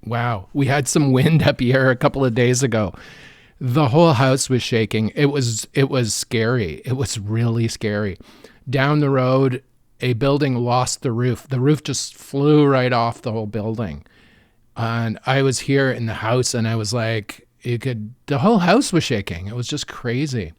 Wow. We had some wind up here a couple of days ago. The whole house was shaking. It was scary. It was really scary. Down the road, a building lost the roof. The roof just flew right off the whole building. And I was here in the house and I was like, the whole house was shaking. It was just crazy.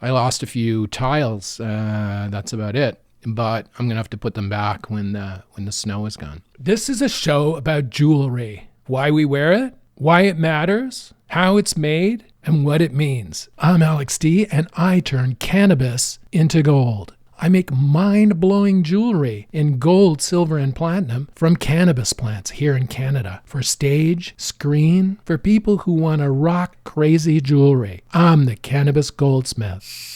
I lost a few tiles. That's about it. But I'm going to have to put them back when the snow is gone. This is a show about jewelry. Why we wear it, why it matters, how it's made, and what it means. I'm Alex D, and I turn cannabis into gold. I make mind-blowing jewelry in gold, silver, and platinum from cannabis plants here in Canada for stage, screen, for people who want to rock crazy jewelry. I'm the Cannabis Goldsmith.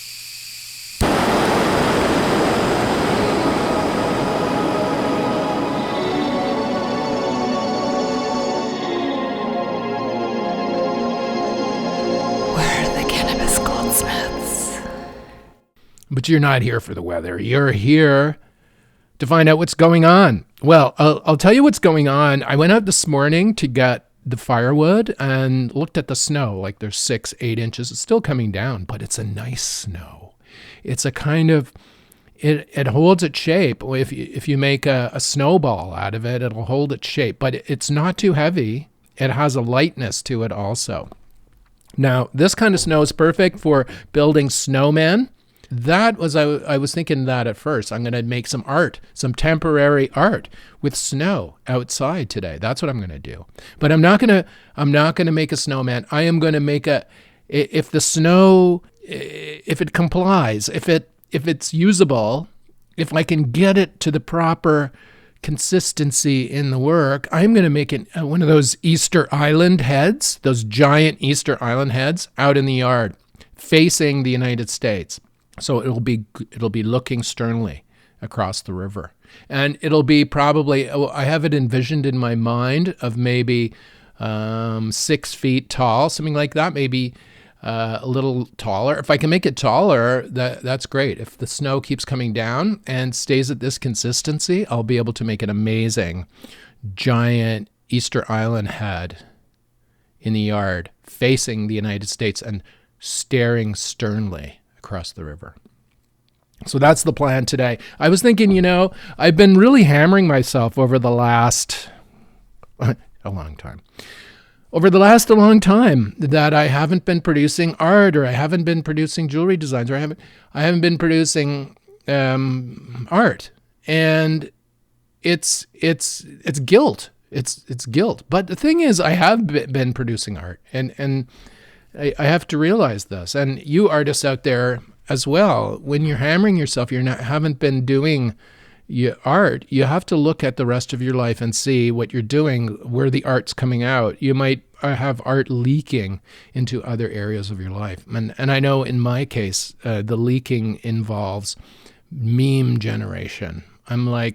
But you're not here for the weather. You're here to find out what's going on. Well, I'll tell you what's going on. I went out this morning to get the firewood and looked at the snow. Like there's 6-8 inches. It's still coming down, but it's a nice snow. It's a kind of, it holds its shape. If you make a snowball out of it, it'll hold its shape. But it's not too heavy. It has a lightness to it also. Now, this kind of snow is perfect for building snowmen. I was thinking that at first. I'm going to make some art, some temporary art with snow outside today. That's what I'm going to do. But I'm not going to make a snowman. I am going to make if the snow, if it complies, if it's usable, if I can get it to the proper consistency in the work, I'm going to make it one of those Easter Island heads, those giant Easter Island heads out in the yard facing the United States. So it'll be looking sternly across the river. And it'll be probably, I have it envisioned in my mind of maybe 6 feet tall, something like that, maybe a little taller. If I can make it taller, that's great. If the snow keeps coming down and stays at this consistency, I'll be able to make an amazing giant Easter Island head in the yard facing the United States and staring sternly across the river. So that's the plan today. I was thinking, I've been really hammering myself over the last a long time that I haven't been producing art, or I haven't been producing jewelry designs, or I haven't been producing art, and it's guilt. It's guilt. But the thing is, I have been producing art, and I have to realize this, and you artists out there as well. When you're hammering yourself, haven't been doing your art. You have to look at the rest of your life and see what you're doing, where the art's coming out. You might have art leaking into other areas of your life, and I know in my case, the leaking involves meme generation. I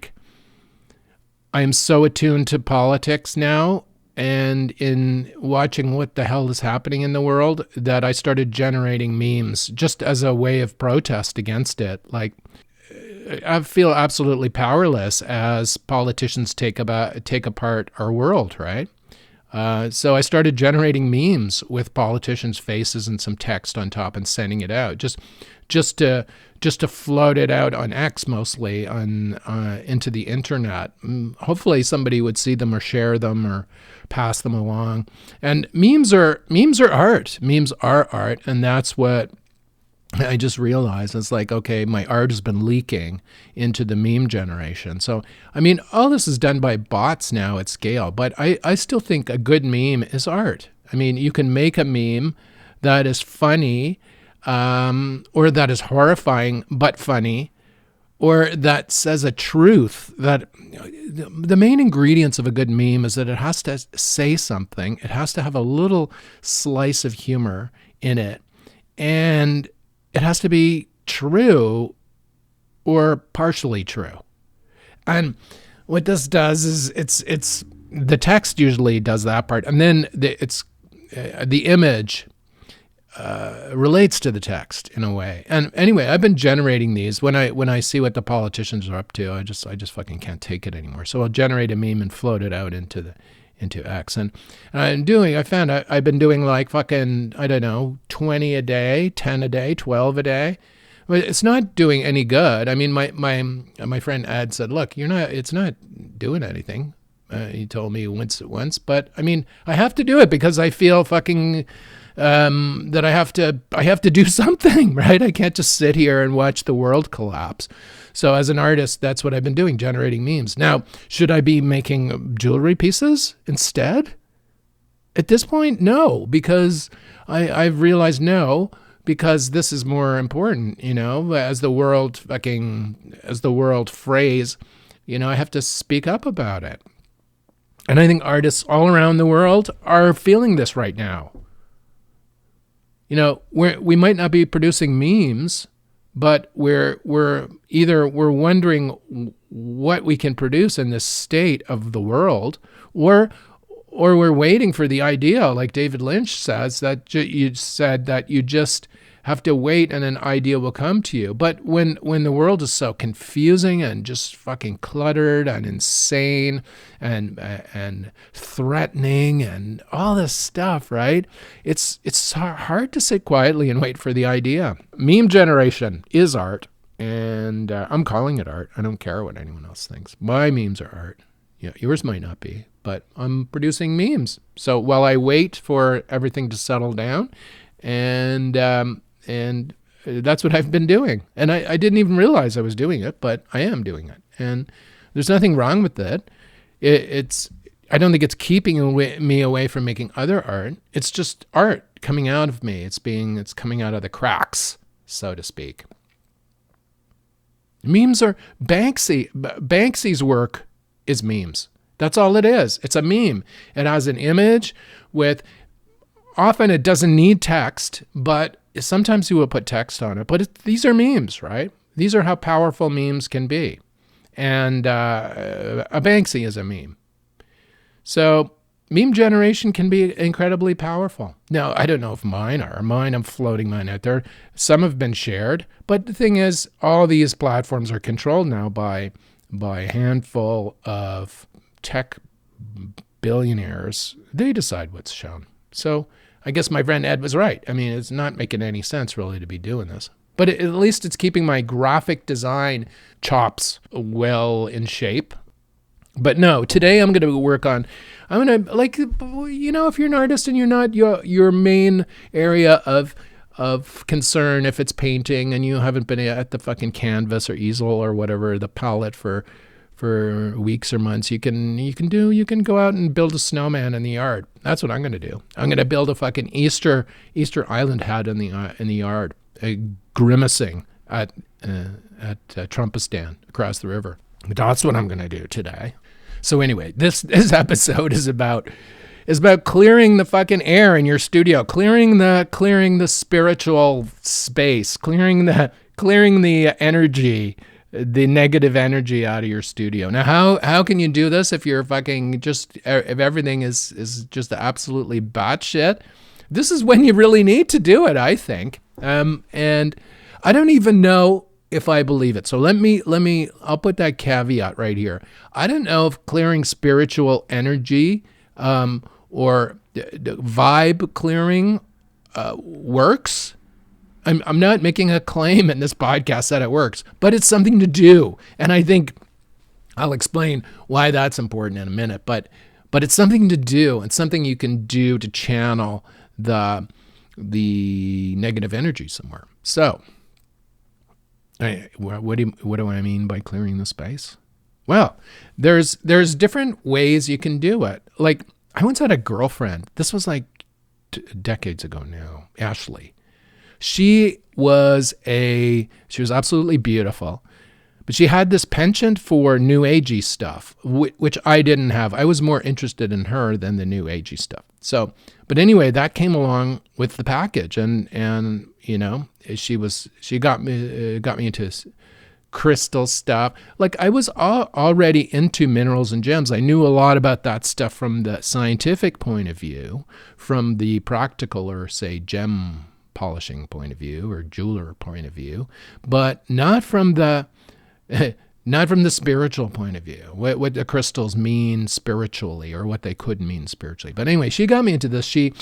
am so attuned to politics now, and in watching what the hell is happening in the world, that I started generating memes just as a way of protest against it. Like, I feel absolutely powerless as politicians take apart our world, right? So I started generating memes with politicians' faces and some text on top and sending it out, just to float it out on X, mostly into the internet. Hopefully somebody would see them or share them or pass them along. And memes are art. Memes are art, and that's what I just realized. It's like, okay, my art has been leaking into the meme generation. So, all this is done by bots now at scale, but I still think a good meme is art. You can make a meme that is funny, or that is horrifying but funny, or that says a truth. That the main ingredients of a good meme is that it has to say something. It has to have a little slice of humor in it, and it has to be true or partially true. And what this does is it's the text usually does that part, and then the image relates to the text in a way. And anyway, I've been generating these. When I see what the politicians are up to, I just fucking can't take it anymore. So I'll generate a meme and float it out into X. And I found I've been doing like fucking, I don't know, 20 a day, 10 a day, 12 a day. But it's not doing any good. I mean, my friend Ed said, look, it's not doing anything. He told me once, but I mean, I have to do it because I feel fucking, that I have to do something, right? I can't just sit here and watch the world collapse. So as an artist, that's what I've been doing, generating memes. Now, should I be making jewelry pieces instead? At this point, no, because I've realized no, because this is more important, as the world phrase, I have to speak up about it. And I think artists all around the world are feeling this right now. We might not be producing memes, but we're wondering what we can produce in this state of the world, or we're waiting for the idea, like David Lynch says, that you said that you just have to wait and an idea will come to you. But when the world is so confusing and just fucking cluttered and insane and threatening and all this stuff, right? It's hard to sit quietly and wait for the idea. Meme generation is art, and I'm calling it art. I don't care what anyone else thinks. My memes are art. Yours might not be, but I'm producing memes. So while I wait for everything to settle down, and that's what I've been doing. And I didn't even realize I was doing it, but I am doing it. And there's nothing wrong with it. I don't think it's keeping me away from making other art. It's just art coming out of me. It's coming out of the cracks, so to speak. Memes are Banksy's work is memes. That's all it is. It's a meme. It has an image with, often it doesn't need text, but sometimes you will put text on it. But these are memes, right? These are how powerful memes can be. And a Banksy is a meme. So meme generation can be incredibly powerful. Now, I don't know if mine are. I'm floating mine out there. Some have been shared. But the thing is, all these platforms are controlled now by a handful of tech billionaires. They decide what's shown. So I guess my friend Ed was right. I mean, it's not making any sense really to be doing this. But at least it's keeping my graphic design chops well in shape. But no, today I'm going to work on, if you're an artist and you're not your main area of concern, if it's painting and you haven't been at the fucking canvas or easel or whatever, the palette for weeks or months, you can go out and build a snowman in the yard. That's what I'm going to do. I'm going to build a fucking Easter Island hat in the yard, grimacing at Trumpistan across the river. That's what I'm going to do today. So anyway, this episode is about clearing the fucking air in your studio, clearing the spiritual space, clearing the energy, the negative energy out of your studio. Now, how can you do this if you're fucking if everything is just absolutely batshit? This is when you really need to do it, I think. And I don't even know if I believe it. So I'll put that caveat right here. I don't know if clearing spiritual energy, or the vibe clearing, works. I'm not making a claim in this podcast that it works, but it's something to do. And I think I'll explain why that's important in a minute, but it's something to do and something you can do to channel the negative energy somewhere. So what do I mean by clearing the space? Well, there's different ways you can do it. Like, I once had a girlfriend. This was like decades ago now, Ashley. She was absolutely beautiful, but she had this penchant for new agey stuff, which I didn't have. I was more interested in her than the new agey stuff. So, but anyway, that came along with the package, and she got me into crystal stuff. Like, I was already into minerals and gems. I knew a lot about that stuff from the scientific point of view, from the practical, or say gem polishing point of view or jeweler point of view, but not from the not from the spiritual point of view, what the crystals mean spiritually or what they could mean spiritually. But anyway, she got me into this. She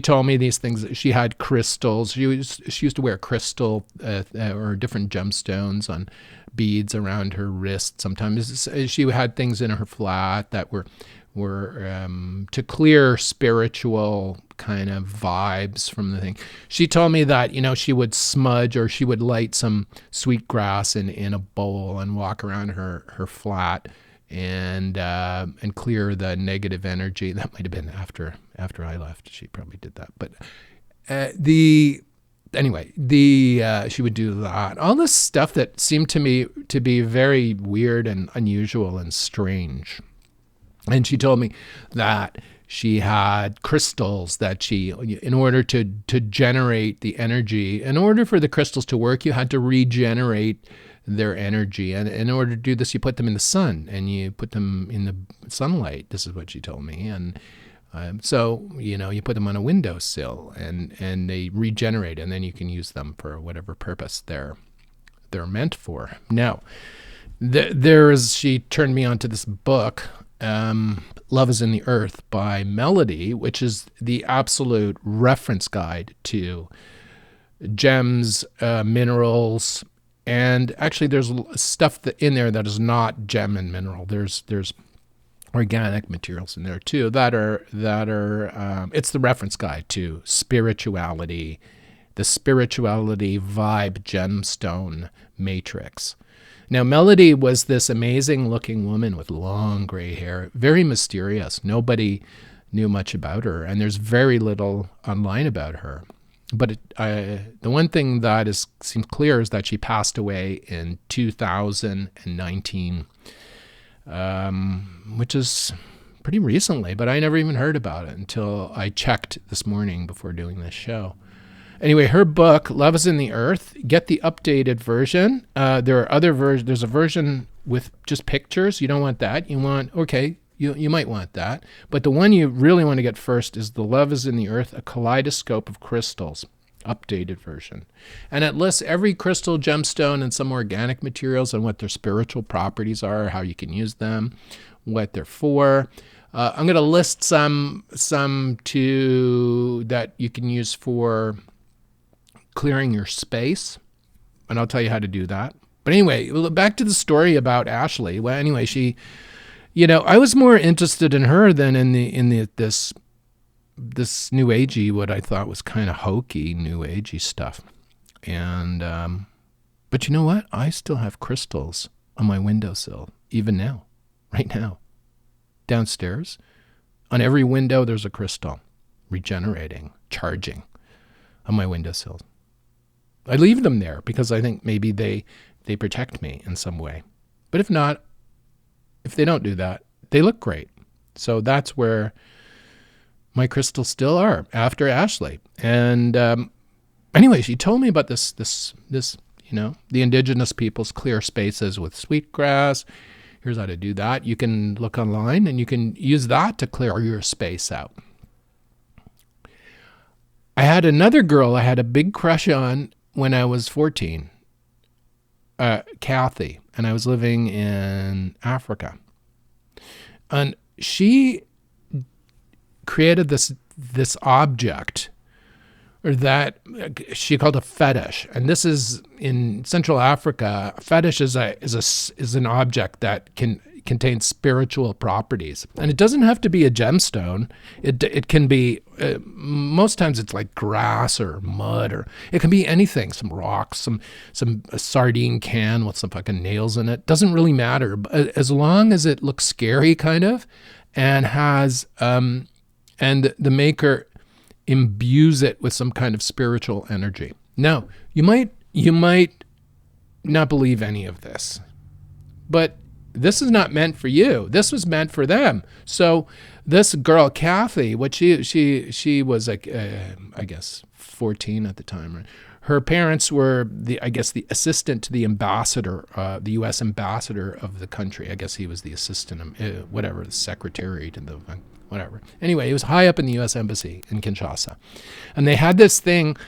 told me these things. She had crystals. She used to wear crystal or different gemstones on beads around her wrist. Sometimes she had things in her flat that were to clear spiritual kind of vibes from the thing. She told me that, she would smudge or she would light some sweet grass in a bowl and walk around her flat and clear the negative energy. That might have been after I left. She probably did that. But she would do that. All this stuff that seemed to me to be very weird and unusual and strange. And she told me that she had crystals that in order to generate the energy, in order for the crystals to work, you had to regenerate their energy. And in order to do this, you put them in the sun and you put them in the sunlight. This is what she told me. And so, you put them on a windowsill and they regenerate, and then you can use them for whatever purpose they're meant for. Now, she turned me on to this book, Love is in the Earth by Melody, which is the absolute reference guide to gems, minerals, and actually there's stuff in there that is not gem and mineral. There's organic materials in there too that are it's the reference guide to spirituality, the spirituality vibe gemstone matrix. Now, Melody was this amazing looking woman with long gray hair, very mysterious. Nobody knew much about her, and there's very little online about her. But the one thing that seems clear is that she passed away in 2019, which is pretty recently, but I never even heard about it until I checked this morning before doing this show. Anyway, her book, Love is in the Earth, get the updated version. There are other versions. There's a version with just pictures. You don't want that. You might want that. But the one you really want to get first is the Love is in the Earth, a kaleidoscope of crystals, updated version. And it lists every crystal, gemstone, and some organic materials and what their spiritual properties are, how you can use them, what they're for. I'm going to list some that you can use for clearing your space, and I'll tell you how to do that. But anyway, back to the story about Ashley. Well, anyway, she, I was more interested in her than in this new agey, what I thought was kind of hokey new agey stuff. And but you know what? I still have crystals on my windowsill, even now, right now, downstairs. On every window, there's a crystal, regenerating, charging, on my windowsill. I leave them there because I think maybe they protect me in some way. But if not, if they don't do that, they look great. So that's where my crystals still are after Ashley. And anyway, she told me about this, the indigenous peoples clear spaces with sweetgrass. Here's how to do that. You can look online and you can use that to clear your space out. I had another girl I had a big crush on when I was 14, Kathy, and I was living in Africa. And she created this object, or that she called a fetish. And this is in Central Africa. Fetish is an object that contains spiritual properties, and it doesn't have to be a gemstone. It can be most times it's like grass or mud, or it can be anything. Some rocks, a sardine can with some fucking nails in it. Doesn't really matter, but as long as it looks scary, kind of, and has and the maker imbues it with some kind of spiritual energy. Now, you might not believe any of this, but this is not meant for you. This was meant for them. So this girl, Kathy, what she was like, I guess 14 at the time. Right? Her parents were the assistant to the ambassador, the U.S. ambassador of the country. I guess he was the assistant, the secretary to the whatever. Anyway, he was high up in the U.S. embassy in Kinshasa, and they had this thing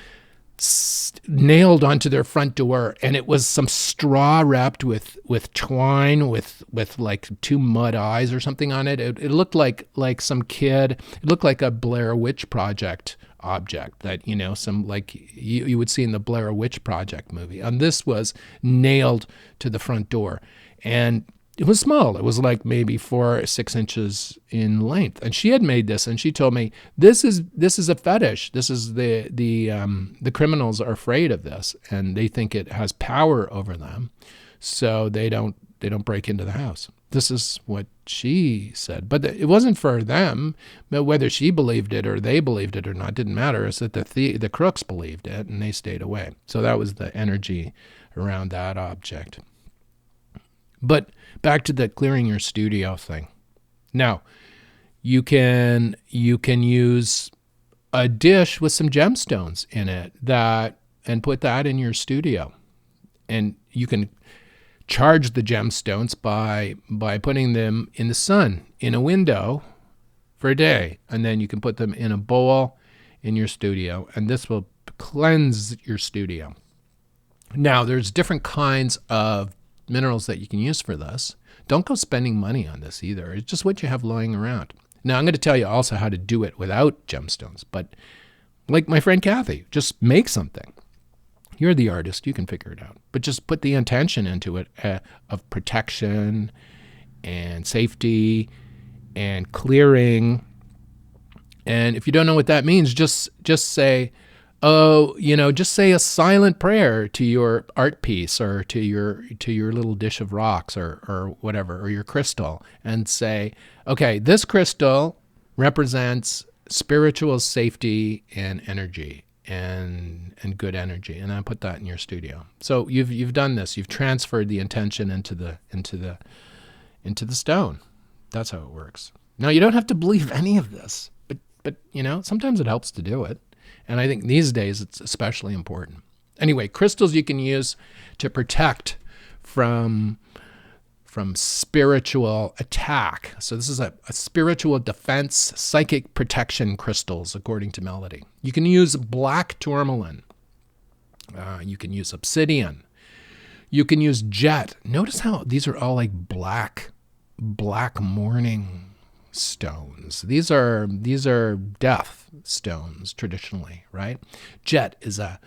nailed onto their front door, and it was some straw wrapped with twine with like 2 mud eyes or something on it. It looked like some kid. It looked like a Blair Witch Project object that, you know, some like you would see in the Blair Witch Project movie. And this was nailed to the front door, and it was small. It was like maybe 4 or 6 inches in length. And she had made this, and she told me, this is a fetish. This is the criminals are afraid of this, and they think it has power over them, so they don't break into the house. This is what she said. But it wasn't for them. But whether she believed it or they believed it or not didn't matter. It's that the crooks believed it, and they stayed away. So that was the energy around that object. But back to the clearing your studio thing. Now, you can use a dish with some gemstones in it and put that in your studio. And you can charge the gemstones by putting them in the sun in a window for a day. And then you can put them in a bowl in your studio, and this will cleanse your studio. Now, there's different kinds of minerals that you can use for this. Don't go spending money on this either. It's just what you have lying around. Now, I'm going to tell you also how to do it without gemstones, but like my friend Kathy, just make something. You're the artist. You can figure it out. But just put the intention into it of protection and safety and clearing. And if you don't know what that means, just say, just say a silent prayer to your art piece or to your little dish of rocks or whatever, or your crystal, and say, okay, this crystal represents spiritual safety and energy and good energy, and I put that in your studio. So you've done this. You've transferred the intention into the stone. That's how it works. Now, you don't have to believe any of this, but sometimes it helps to do it. And I think these days it's especially important. Anyway, crystals you can use to protect from spiritual attack. So this is a spiritual defense, psychic protection crystals, according to Melody. You can use black tourmaline. You can use obsidian. You can use jet. Notice how these are all like black mourning stones. These are death stones traditionally, right? Jet is a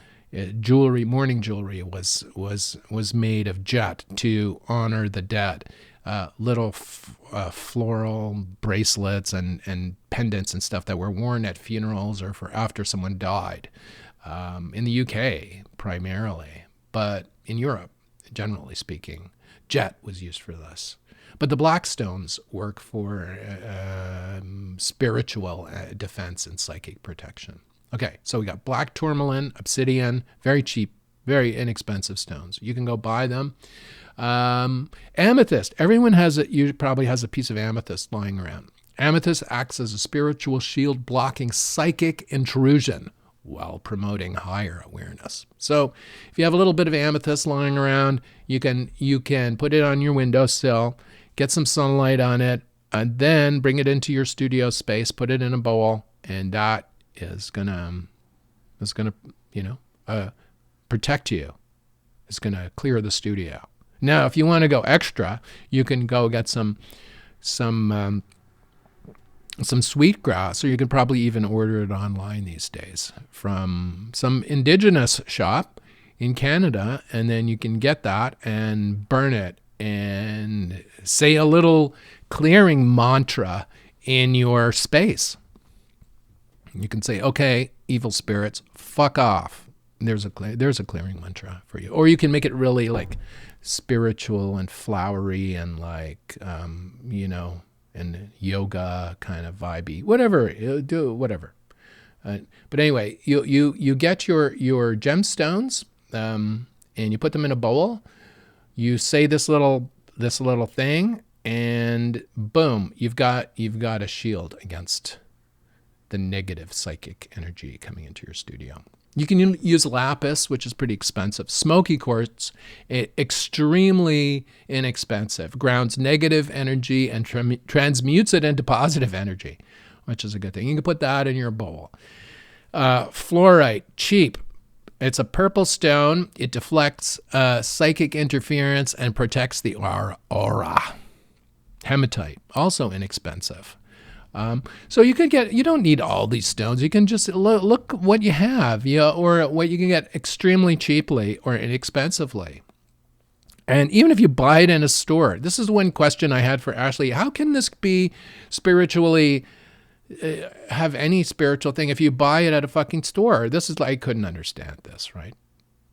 jewelry. Mourning jewelry was made of jet to honor the dead. Little floral bracelets and pendants and stuff that were worn at funerals or for after someone died. In the UK primarily, but in Europe, generally speaking, jet was used for this. But the black stones work for spiritual defense and psychic protection. Okay, so we got black tourmaline, obsidian, very cheap, very inexpensive stones. You can go buy them. Amethyst. Everyone probably has a piece of amethyst lying around. Amethyst acts as a spiritual shield blocking psychic intrusion while promoting higher awareness. So if you have a little bit of amethyst lying around, you can put it on your windowsill, get some sunlight on it, and then bring it into your studio space, put it in a bowl, and that is gonna protect you. It's gonna clear the studio. Now, if you want to go extra, you can go get some sweetgrass, or you can probably even order it online these days from some indigenous shop in Canada, and then you can get that and burn it and say a little clearing mantra in your space. You can say, okay, evil spirits, fuck off. There's a clearing mantra for you. Or you can make it really like spiritual and flowery and like, and yoga kind of vibey, whatever, do whatever. But anyway, you get your gemstones and you put them in a bowl. You say this little thing, and boom, you've got a shield against the negative psychic energy coming into your studio. You can use lapis, which is pretty expensive. Smoky quartz, extremely inexpensive. Grounds negative energy and transmutes it into positive energy, which is a good thing. You can put that in your bowl. Fluorite, cheap, It's a purple stone. It deflects psychic interference and protects the aura. Hematite, also inexpensive. So you don't need all these stones. You can just look what you have, or what you can get extremely cheaply or inexpensively. And even if you buy it in a store, this is one question I had for Ashley. How can this be spiritually, have any spiritual thing if you buy it at a fucking store? This is like, I couldn't understand this, right?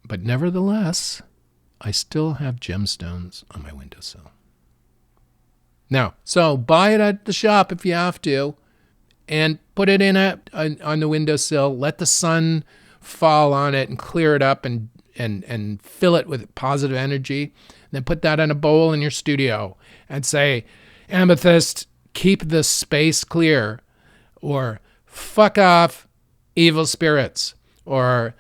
But nevertheless, I still have gemstones on my windowsill. Now, so buy it at the shop if you have to, and put it in on the windowsill. Let the sun fall on it and clear it up and fill it with positive energy. And then put that in a bowl in your studio and say, Amethyst, keep the space clear, or fuck off, evil spirits, or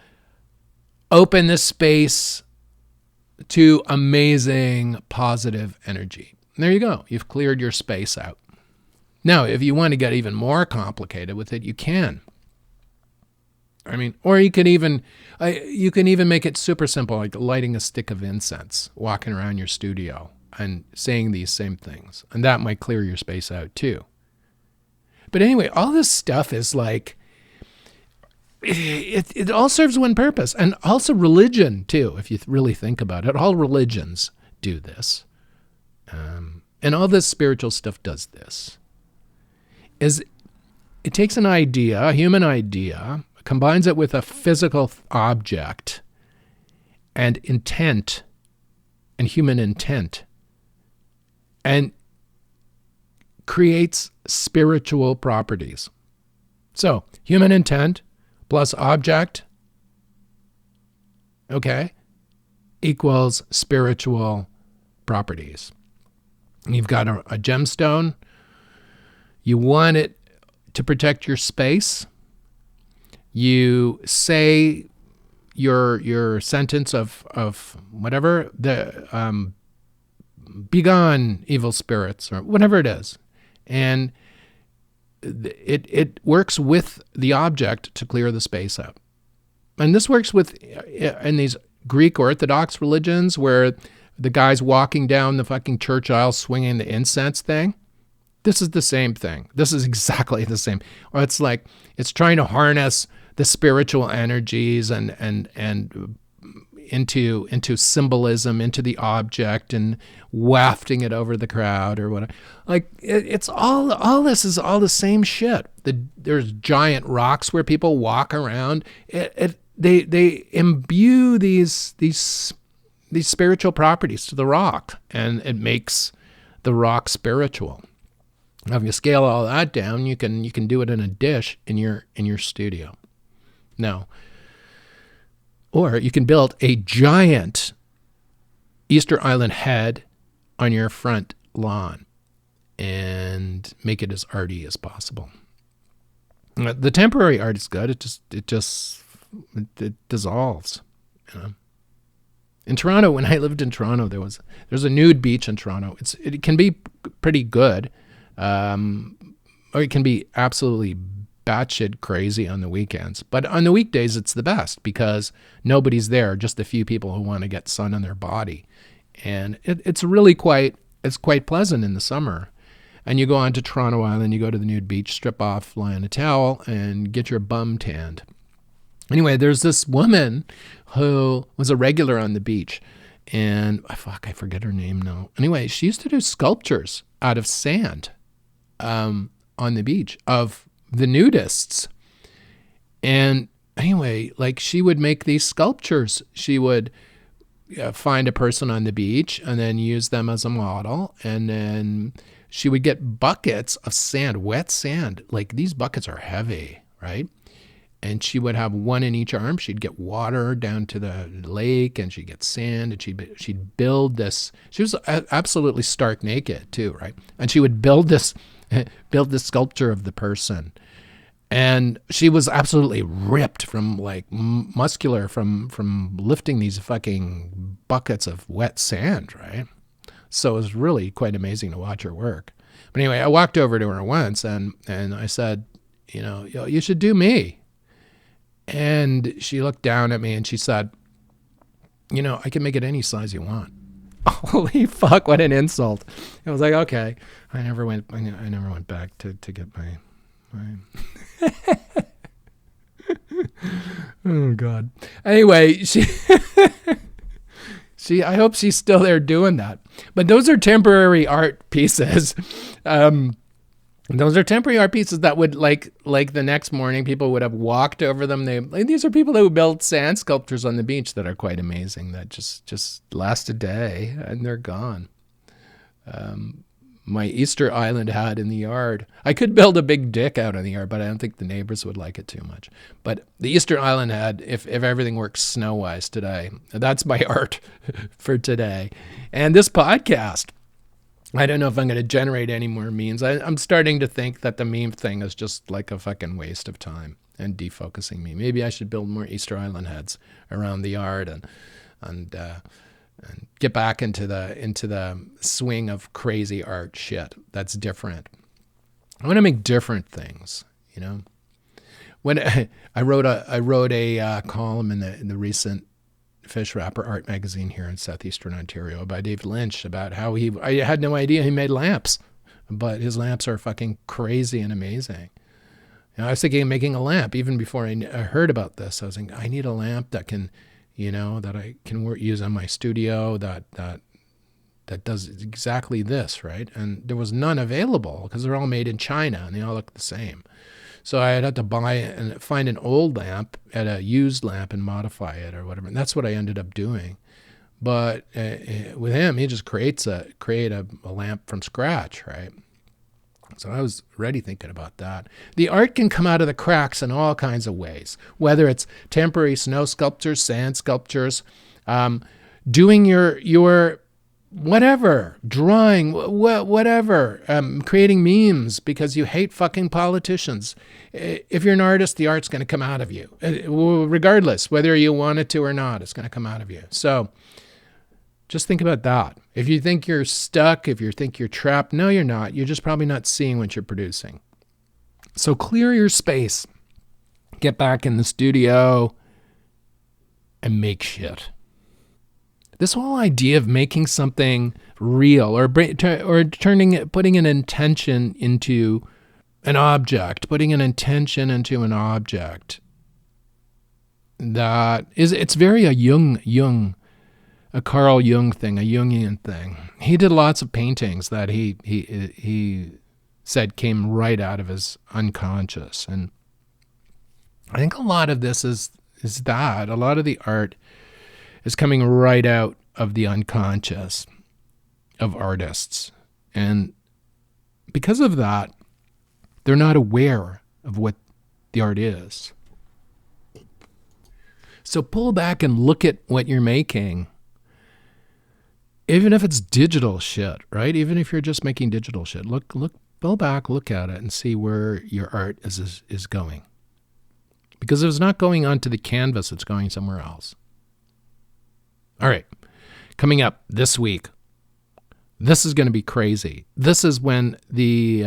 open the space to amazing positive energy. And there you go. You've cleared your space out. Now, if you want to get even more complicated with it, you can. I mean, or you can even make it super simple, like lighting a stick of incense, walking around your studio and saying these same things. And that might clear your space out too. But anyway, all this stuff is like, it all serves one purpose. And also religion too, if you really think about it. All religions do this. And all this spiritual stuff does this. It takes an idea, a human idea, combines it with a physical object and intent, and human intent, and creates spiritual properties. So, human intent plus object, okay, equals spiritual properties. You've got a gemstone. You want it to protect your space. You say your sentence of whatever, the be gone, evil spirits, or whatever it is, and it works with the object to clear the space out. And this works with in these Greek Orthodox religions where the guy's walking down the fucking church aisle swinging the incense thing. This is the same thing. This is exactly the same. Or it's like, it's trying to harness the spiritual energies and into symbolism, into the object, and wafting it over the crowd or whatever. Like, it's all this is all the same shit. There's giant rocks where people walk around. They imbue these spiritual properties to the rock, and it makes the rock spiritual. Now, if you scale all that down, you can do it in a dish in your studio. Now, or you can build a giant Easter Island head on your front lawn and make it as arty as possible. The temporary art is good. It dissolves, you know. In Toronto, when I lived in Toronto, there's a nude beach in Toronto. It can be pretty good, or it can be absolutely batshit crazy on the weekends. But on the weekdays, it's the best because nobody's there, just a few people who want to get sun on their body, and it's quite pleasant in the summer. And you go on to Toronto Island, you go to the nude beach, strip off, lie on a towel, and get your bum tanned. Anyway, there's this woman who was a regular on the beach, and I forget her name now. Anyway, she used to do sculptures out of sand on the beach of the nudists. And anyway, like, she would make these sculptures. She would find a person on the beach and then use them as a model, and then she would get buckets of sand, wet sand. Like, these buckets are heavy, right? And she would have one in each arm. She'd get water down to the lake, and she'd get sand, and she'd build this. She was absolutely stark naked too, right? And she would build this sculpture of the person. And she was absolutely ripped from, like, muscular from lifting these fucking buckets of wet sand, right? So it was really quite amazing to watch her work. But anyway, I walked over to her once and I said, you should do me. And she looked down at me and she said, I can make it any size you want. Holy fuck, what an insult. I was like, okay. I never went back to get my oh God. Anyway, I hope she's still there doing that. But those are temporary art pieces. Those are temporary art pieces that would like the next morning people would have walked over them. These are people who built sand sculptures on the beach that are quite amazing, that just last a day and they're gone. My Easter Island hat in the yard. I could build a big dick out in the yard, but I don't think the neighbors would like it too much. But the Easter Island hat, if everything works snow-wise today, that's my art for today. And this podcast, I don't know if I'm going to generate any more memes. I'm starting to think that the meme thing is just like a fucking waste of time and defocusing me. Maybe I should build more Easter Island heads around the yard and get back into the swing of crazy art shit that's different. I want to make different things, When I wrote a column in the recent Fish Wrapper Art magazine here in southeastern Ontario by David Lynch about how I had no idea he made lamps, but his lamps are fucking crazy and amazing. I was thinking of making a lamp even before I heard about this. I was thinking, I need a lamp that can, that I can use in my studio that does exactly this, right? And there was none available because they're all made in China and they all look the same. So I had to buy and find an old lamp at a used lamp and modify it or whatever. And that's what I ended up doing. But with him, he just create a lamp from scratch, right? So I was already thinking about that. The art can come out of the cracks in all kinds of ways, whether it's temporary snow sculptures, sand sculptures, doing your whatever, drawing, whatever, creating memes because you hate fucking politicians. If you're an artist, the art's going to come out of you. Regardless, whether you want it to or not, it's going to come out of you. So just think about that. If you think you're stuck, if you think you're trapped, no, you're not. You're just probably not seeing what you're producing. So clear your space. Get back in the studio and make shit. This whole idea of making something real or putting an intention into an object, that is, it's very a Carl Jung thing, a Jungian thing. He did lots of paintings that he said came right out of his unconscious. And I think a lot of this is that. A lot of the art is coming right out of the unconscious of artists. And because of that, they're not aware of what the art is. So pull back and look at what you're making. Even if it's digital shit, right? Even if you're just making digital shit, pull back, look at it and see where your art is going. Because if it's not going onto the canvas, it's going somewhere else. All right, coming up this week, this is going to be crazy. This is when the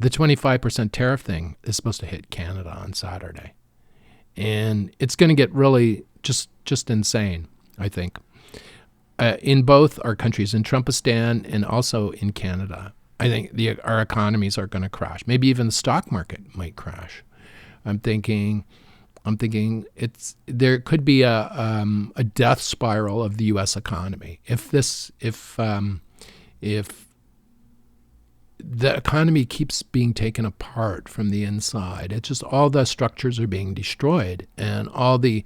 25% tariff thing is supposed to hit Canada on Saturday. And it's going to get really just insane, I think, in both our countries, in Trumpistan and also in Canada. I think our economies are going to crash. Maybe even the stock market might crash. I'm thinking there could be a death spiral of the U.S. economy if the economy keeps being taken apart from the inside. It's just all the structures are being destroyed, and all the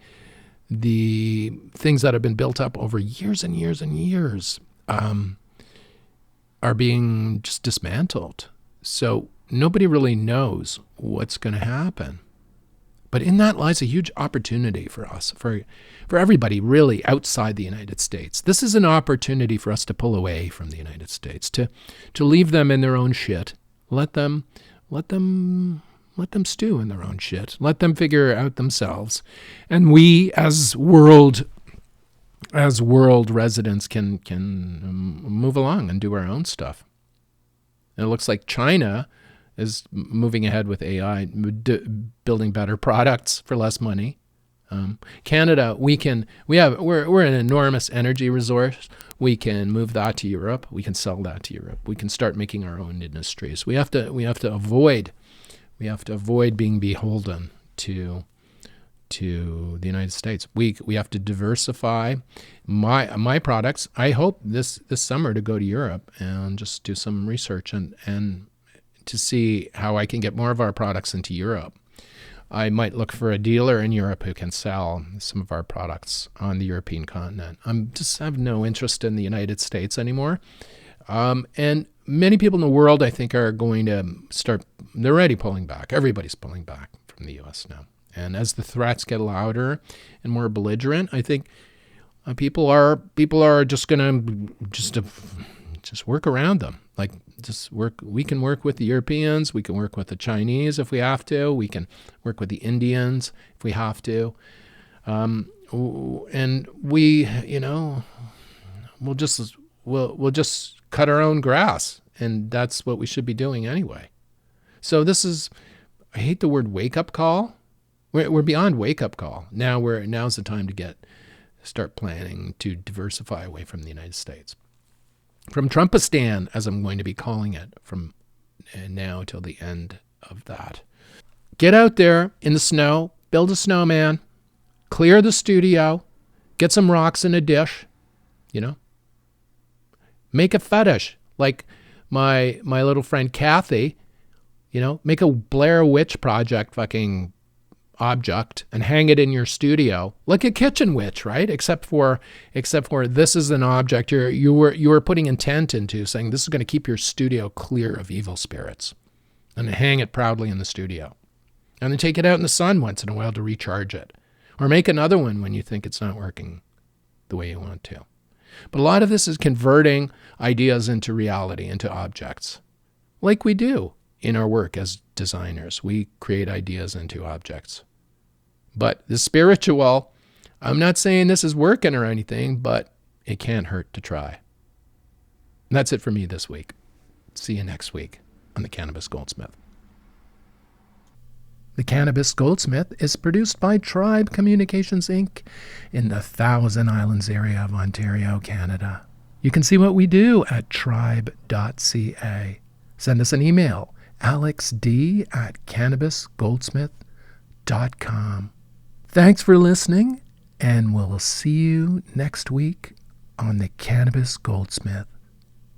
things that have been built up over years and years and years are being just dismantled. So nobody really knows what's going to happen. But in that lies a huge opportunity for us, for everybody really outside the United States. This is an opportunity for us to pull away from the United States, to leave them in their own shit. Let them stew in their own shit. Let them figure it out themselves. And we as world residents can move along and do our own stuff. And it looks like China moving ahead with AI, building better products for less money. Canada, we're an enormous energy resource. We can move that to Europe. We can sell that to Europe. We can start making our own industries. We have to avoid being beholden to the United States. We have to diversify my products. I hope this summer to go to Europe and just do some research and to see how I can get more of our products into Europe. I might look for a dealer in Europe who can sell some of our products on the European continent. I have no interest in the United States anymore. And many people in the world, I think, are going to they're already pulling back. Everybody's pulling back from the U.S. now. And as the threats get louder and more belligerent, I think people are just going to just work around them. Like, just work. We can work with the Europeans. We can work with the Chinese if we have to. We can work with the Indians if we have to. And we, we'll just cut our own grass, and that's what we should be doing anyway. So I hate the word wake up call. We're beyond wake up call. Now's the time to start planning to diversify away from the United States. From Trumpistan, as I'm going to be calling it from now till the end of that. Get out there in the snow, build a snowman, clear the studio, get some rocks in a dish, Make a fetish, like my little friend Kathy, make a Blair Witch Project fucking object and hang it in your studio like a kitchen witch, right? Except for this is an object you were putting intent into, saying this is going to keep your studio clear of evil spirits, and hang it proudly in the studio, and then take it out in the sun once in a while to recharge it, or make another one when you think it's not working the way you want to. But a lot of this is converting ideas into reality, into objects, like we do in our work as designers. We create ideas into objects. But the spiritual, I'm not saying this is working or anything, but it can't hurt to try. And that's it for me this week. See you next week on the Cannabis Goldsmith. The Cannabis Goldsmith is produced by Tribe Communications, Inc. in the Thousand Islands area of Ontario, Canada. You can see what we do at tribe.ca. Send us an email, alexd@cannabisgoldsmith.com. Thanks for listening, and we'll see you next week on the Cannabis Goldsmith.